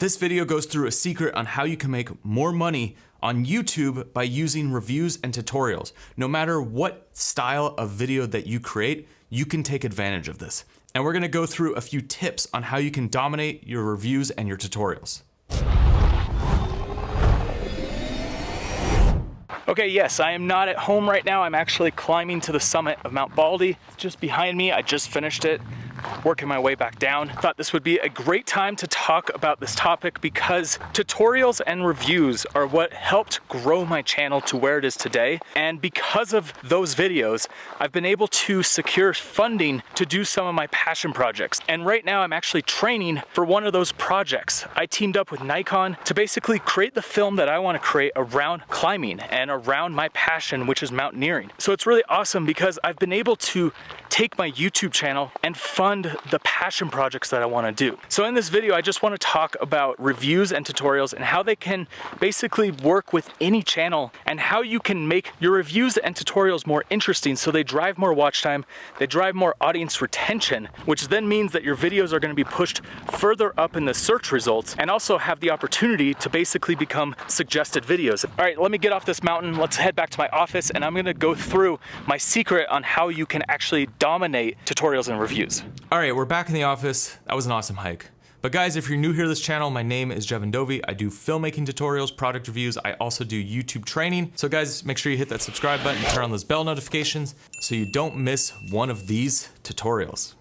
This video goes through a secret on how you can make more money on YouTube by using reviews and tutorials. No matter what style of video that you create, you can take advantage of this. And we're gonna go through a few tips on how you can dominate your reviews and your tutorials. Okay, yes, I am not at home right now. I'm actually climbing to the summit of Mount Baldy. Just behind me, I just finished it. Working my way back down. Thought this would be a great time to talk about this topic because tutorials and reviews are what helped grow my channel to where it is today. And because of those videos, I've been able to secure funding to do some of my passion projects. And right now I'm actually training for one of those projects. I teamed up with Nikon to basically create the film that I want to create around climbing and around my passion, which is mountaineering. So it's really awesome because I've been able to take my YouTube channel and fund the passion projects that I want to do. So in this video, I just want to talk about reviews and tutorials and how they can basically work with any channel and how you can make your reviews and tutorials more interesting so they drive more watch time, they drive more audience retention, which then means that your videos are going to be pushed further up in the search results and also have the opportunity to basically become suggested videos. All right, let me get off this mountain. Let's head back to my office and I'm going to go through my secret on how you can actually dominate tutorials and reviews. All right, we're back in the office. That was an awesome hike. But guys, if you're new here to this channel, my name is Jevin Dovey. I do filmmaking tutorials, product reviews. I also do YouTube training. So guys, make sure you hit that subscribe button and turn on those bell notifications so you don't miss one of these tutorials.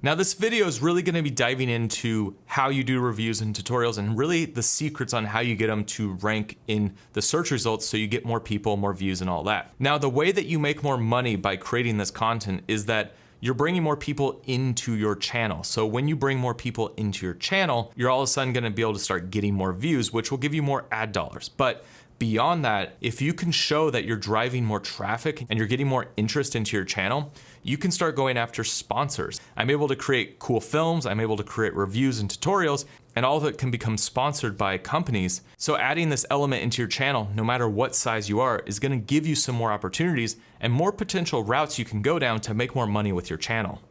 Now this video is really gonna be diving into how you do reviews and tutorials and really the secrets on how you get them to rank in the search results so you get more people, more views and all that. Now the way that you make more money by creating this content is that you're bringing more people into your channel. So when you bring more people into your channel, you're all of a sudden gonna be able to start getting more views, which will give you more ad dollars. But beyond that, if you can show that you're driving more traffic and you're getting more interest into your channel, you can start going after sponsors. I'm able to create cool films, I'm able to create reviews and tutorials, and all of it can become sponsored by companies. So adding this element into your channel, no matter what size you are, is gonna give you some more opportunities and more potential routes you can go down to make more money with your channel.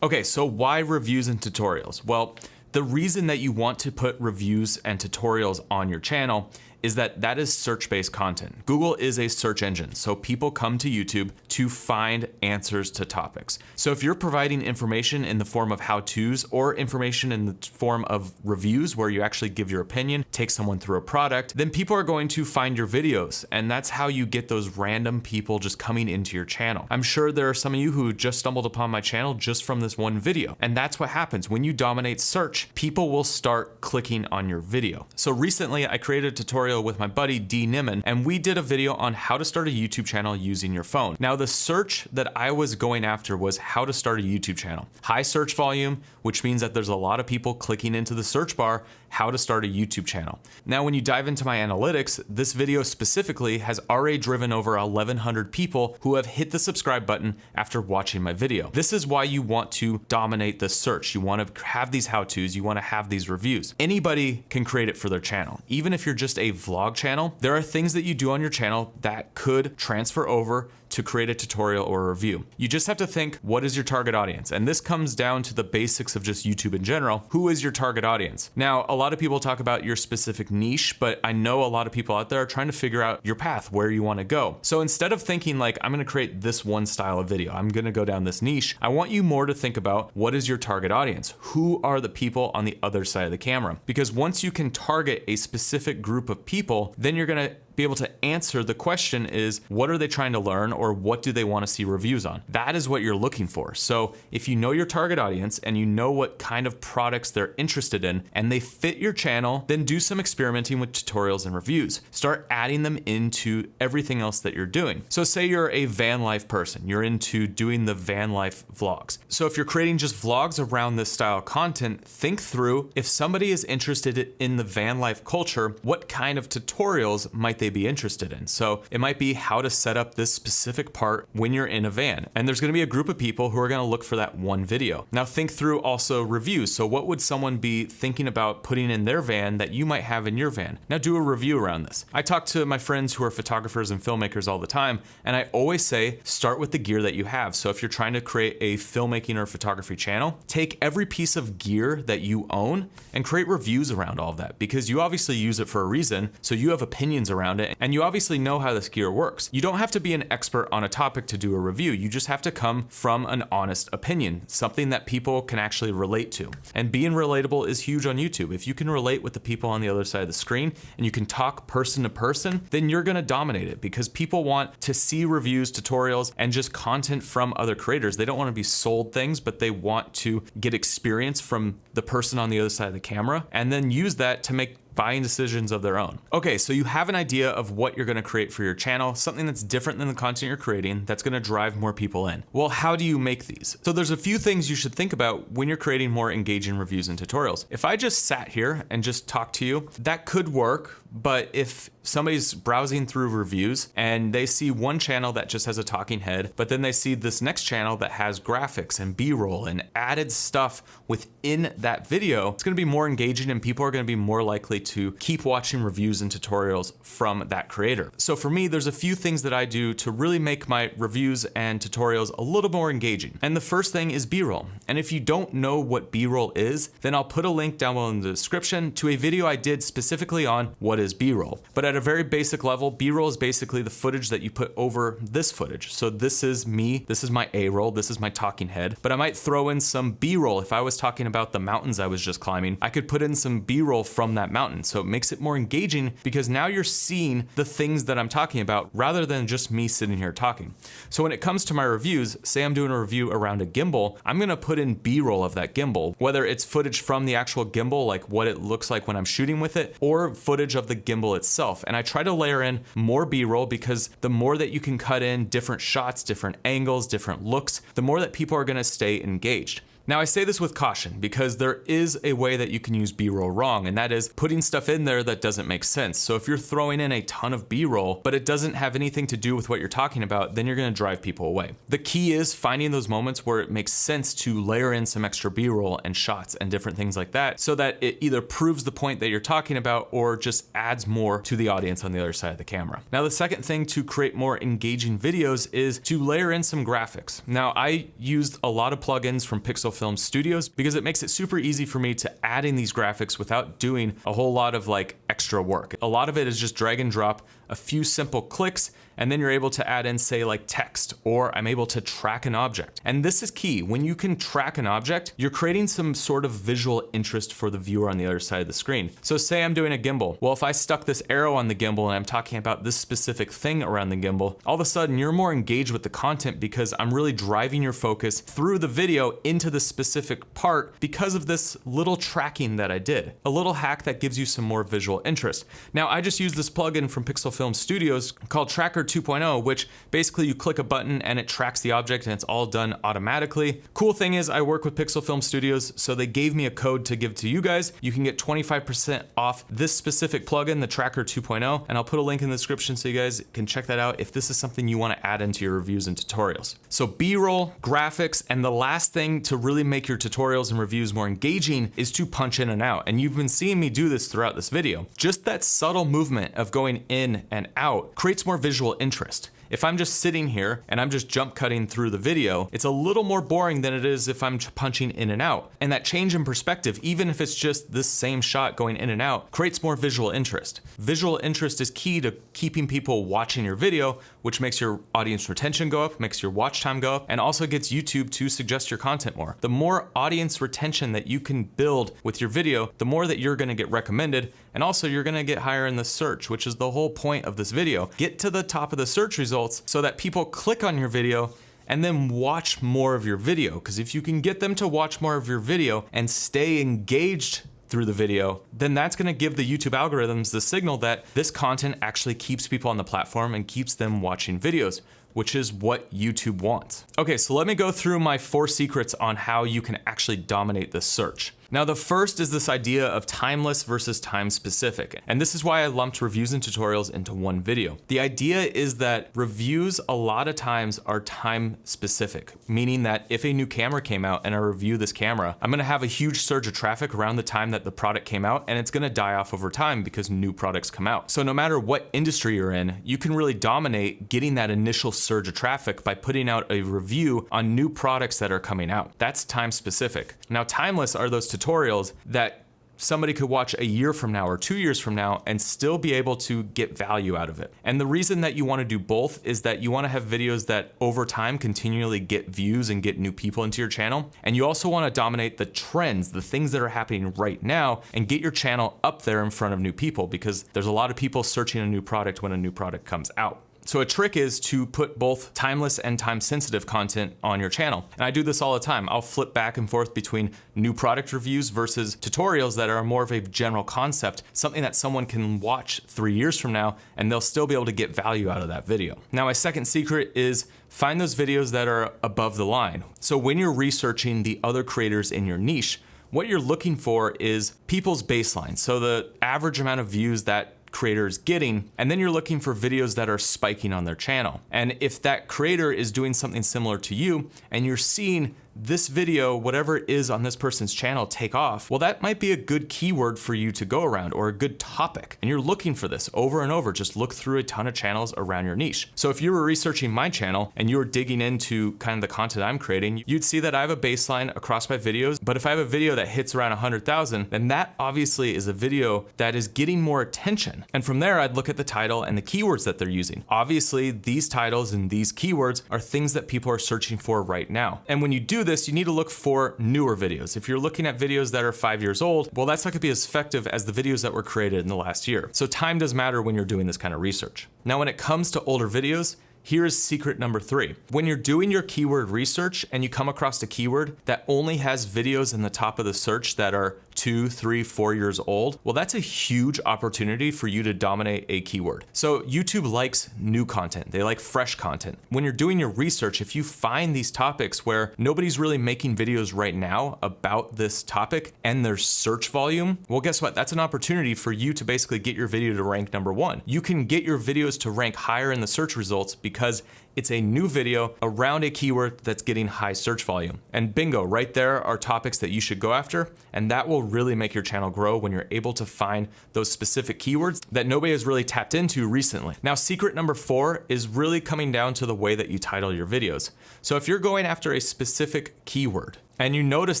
Okay, so why reviews and tutorials? Well, the reason that you want to put reviews and tutorials on your channel is that is search-based content. Google is a search engine, so people come to YouTube to find answers to topics. So if you're providing information in the form of how-tos or information in the form of reviews where you actually give your opinion, take someone through a product, then people are going to find your videos, and that's how you get those random people just coming into your channel. I'm sure there are some of you who just stumbled upon my channel just from this one video, and that's what happens. When you dominate search, people will start clicking on your video. So recently, I created a tutorial with my buddy D Nimmin, and we did a video on how to start a YouTube channel using your phone. Now the search that I was going after was how to start a YouTube channel. High search volume, which means that there's a lot of people clicking into the search bar, how to start a YouTube channel. Now when you dive into my analytics, this video specifically has already driven over 1,100 people who have hit the subscribe button after watching my video. This is why you want to dominate the search. You want to have these how-tos, you want to have these reviews. Anybody can create it for their channel. Even if you're just a vlog channel, there are things that you do on your channel that could transfer over to create a tutorial or a review. You just have to think, what is your target audience? And this comes down to the basics of just YouTube in general. Who is your target audience? Now, a lot of people talk about your specific niche, but I know a lot of people out there are trying to figure out your path, where you wanna go. So instead of thinking like, I'm gonna create this one style of video, I'm gonna go down this niche, I want you more to think about what is your target audience? Who are the people on the other side of the camera? Because once you can target a specific group of people, then you're gonna be able to answer the question is, what are they trying to learn or what do they want to see reviews on? That is what you're looking for. So if you know your target audience and you know what kind of products they're interested in and they fit your channel, then do some experimenting with tutorials and reviews. Start adding them into everything else that you're doing. So say you're a van life person, you're into doing the van life vlogs. So if you're creating just vlogs around this style of content, think through if somebody is interested in the van life culture, what kind of tutorials might they they be interested in? So it might be how to set up this specific part when you're in a van. And there's gonna be a group of people who are gonna look for that one video. Now think through also reviews. So what would someone be thinking about putting in their van that you might have in your van? Now do a review around this. I talk to my friends who are photographers and filmmakers all the time, and I always say, start with the gear that you have. So if you're trying to create a filmmaking or photography channel, take every piece of gear that you own and create reviews around all of that, because you obviously use it for a reason. So you have opinions around it and you obviously know how this gear works. You don't have to be an expert on a topic to do a review. You just have to come from an honest opinion, something that people can actually relate to. And being relatable is huge on YouTube. If you can relate with the people on the other side of the screen and you can talk person to person, then you're gonna dominate it, because people want to see reviews, tutorials, and just content from other creators. They don't want to be sold things, but they want to get experience from the person on the other side of the camera and then use that to make buying decisions of their own. Okay, so you have an idea of what you're gonna create for your channel, something that's different than the content you're creating that's gonna drive more people in. Well, how do you make these? So there's a few things you should think about when you're creating more engaging reviews and tutorials. If I just sat here and just talked to you, that could work, but if somebody's browsing through reviews and they see one channel that just has a talking head, but then they see this next channel that has graphics and B-roll and added stuff within that video, it's gonna be more engaging and people are gonna be more likely to keep watching reviews and tutorials from that creator. So for me, there's a few things that I do to really make my reviews and tutorials a little more engaging. And the first thing is B-roll. And if you don't know what B-roll is, then I'll put a link down below in the description to a video I did specifically on what is B-roll. But at a very basic level, B-roll is basically the footage that you put over this footage. So this is me, this is my A-roll, this is my talking head, but I might throw in some B-roll. If I was talking about the mountains I was just climbing, I could put in some B-roll from that mountain. So it makes it more engaging because now you're seeing the things that I'm talking about rather than just me sitting here talking. So when it comes to my reviews, say I'm doing a review around a gimbal, I'm gonna put in B-roll of that gimbal, whether it's footage from the actual gimbal, like what it looks like when I'm shooting with it, or footage of the gimbal itself. And I try to layer in more B-roll because the more that you can cut in different shots, different angles, different looks, the more that people are gonna stay engaged. Now I say this with caution because there is a way that you can use B-roll wrong, and that is putting stuff in there that doesn't make sense. So if you're throwing in a ton of B-roll, but it doesn't have anything to do with what you're talking about, then you're gonna drive people away. The key is finding those moments where it makes sense to layer in some extra B-roll and shots and different things like that, so that it either proves the point that you're talking about or just adds more to the audience on the other side of the camera. Now the second thing to create more engaging videos is to layer in some graphics. Now I used a lot of plugins from Pixel Film Studios because it makes it super easy for me to add in these graphics without doing a whole lot of like extra work. A lot of it is just drag and drop, a few simple clicks, and then you're able to add in, say, like text, or I'm able to track an object. And this is key. When you can track an object, you're creating some sort of visual interest for the viewer on the other side of the screen. So say I'm doing a gimbal. Well, if I stuck this arrow on the gimbal and I'm talking about this specific thing around the gimbal, all of a sudden you're more engaged with the content because I'm really driving your focus through the video into the specific part because of this little tracking that I did. A little hack that gives you some more visual interest. Now, I just used this plugin from Pixel Film Studios called Tracker 2.0, which basically you click a button and it tracks the object and it's all done automatically. Cool thing is I work with Pixel Film Studios, so they gave me a code to give to you guys. You can get 25% off this specific plugin, the Tracker 2.0, and I'll put a link in the description so you guys can check that out if this is something you want to add into your reviews and tutorials. So B-roll, graphics, and the last thing to really make your tutorials and reviews more engaging is to punch in and out. And you've been seeing me do this throughout this video. Just that subtle movement of going in and out creates more visual interest. If I'm just sitting here and I'm just jump cutting through the video, it's a little more boring than it is if I'm punching in and out. And that change in perspective, even if it's just this same shot going in and out, creates more visual interest. Visual interest is key to keeping people watching your video, which makes your audience retention go up, makes your watch time go up, and also gets YouTube to suggest your content more. The more audience retention that you can build with your video, the more that you're gonna get recommended, and also you're gonna get higher in the search, which is the whole point of this video. Get to the top of the search results so that people click on your video and then watch more of your video. Because if you can get them to watch more of your video and stay engaged through the video, then that's gonna give the YouTube algorithms the signal that this content actually keeps people on the platform and keeps them watching videos, which is what YouTube wants. Okay, so let me go through my 4 secrets on how you can actually dominate this search. Now, the first is this idea of timeless versus time specific. And this is why I lumped reviews and tutorials into one video. The idea is that reviews a lot of times are time specific, meaning that if a new camera came out and I review this camera, I'm gonna have a huge surge of traffic around the time that the product came out, and it's gonna die off over time because new products come out. So no matter what industry you're in, you can really dominate getting that initial surge of traffic by putting out a review on new products that are coming out. That's time specific. Now, timeless are those tutorials that somebody could watch a year from now or 2 years from now and still be able to get value out of it. And the reason that you want to do both is that you want to have videos that over time continually get views and get new people into your channel. And you also want to dominate the trends, the things that are happening right now, and get your channel up there in front of new people, because there's a lot of people searching a new product when a new product comes out. So a trick is to put both timeless and time sensitive content on your channel. And I do this all the time. I'll flip back and forth between new product reviews versus tutorials that are more of a general concept, something that someone can watch 3 years from now and they'll still be able to get value out of that video. Now, my second secret is find those videos that are above the line. So when you're researching the other creators in your niche, what you're looking for is people's baseline. So the average amount of views that creator is getting, and then you're looking for videos that are spiking on their channel. And if that creator is doing something similar to you and you're seeing this video, whatever it is on this person's channel, take off, well, that might be a good keyword for you to go around, or a good topic. And you're looking for this over and over. Just look through a ton of channels around your niche. So if you were researching my channel and you were digging into kind of the content I'm creating, you'd see that I have a baseline across my videos. But if I have a video that hits around 100,000, then that obviously is a video that is getting more attention. And from there, I'd look at the title and the keywords that they're using. Obviously, these titles and these keywords are things that people are searching for right now. And when you do this, you need to look for newer videos. If you're looking at videos that are 5 years old, well, that's not gonna be as effective as the videos that were created in the last year. So time does matter when you're doing this kind of research. Now, when it comes to older videos, here is secret number 3. When you're doing your keyword research and you come across a keyword that only has videos in the top of the search that are 2, 3, 4 years old, well, that's a huge opportunity for you to dominate a keyword. So YouTube likes new content. They like fresh content. When you're doing your research, if you find these topics where nobody's really making videos right now about this topic and there's search volume, well, guess what? That's an opportunity for you to basically get your video to rank number 1. You can get your videos to rank higher in the search results because it's a new video around a keyword that's getting high search volume. And bingo, right there are topics that you should go after, and that will really make your channel grow when you're able to find those specific keywords that nobody has really tapped into recently. Now, secret number 4 is really coming down to the way that you title your videos. So if you're going after a specific keyword and you notice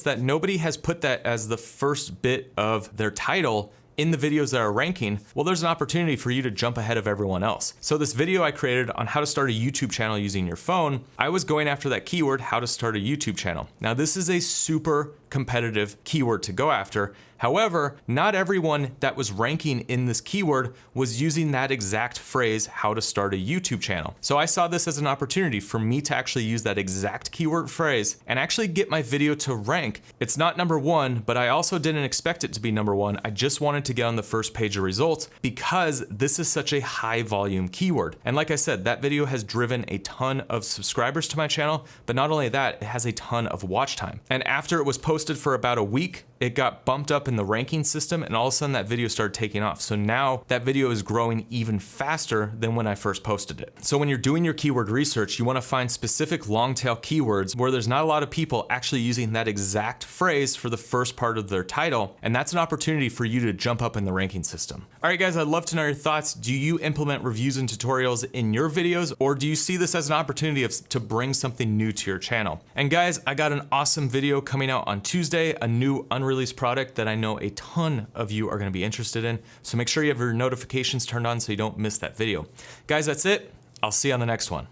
that nobody has put that as the first bit of their title in the videos that are ranking, well, there's an opportunity for you to jump ahead of everyone else. So this video I created on how to start a YouTube channel using your phone, I was going after that keyword, how to start a YouTube channel. Now, this is a super competitive keyword to go after. However, not everyone that was ranking in this keyword was using that exact phrase, how to start a YouTube channel. So I saw this as an opportunity for me to actually use that exact keyword phrase and actually get my video to rank. It's not number 1, but I also didn't expect it to be number 1. I just wanted to get on the first page of results because this is such a high volume keyword. And like I said, that video has driven a ton of subscribers to my channel, but not only that, it has a ton of watch time. And after it was posted for about a week, it got bumped up in the ranking system, and all of a sudden that video started taking off. So now that video is growing even faster than when I first posted it. So when you're doing your keyword research, you want to find specific long tail keywords where there's not a lot of people actually using that exact phrase for the first part of their title, and that's an opportunity for you to jump up in the ranking system. All right, guys, I'd love to know your thoughts. Do you implement reviews and tutorials in your videos, or do you see this as an opportunity to bring something new to your channel? And guys, I got an awesome video coming out on Tuesday, a new unreleased product that I know a ton of you are going to be interested in. So make sure you have your notifications turned on so you don't miss that video. Guys, that's it. I'll see you on the next one.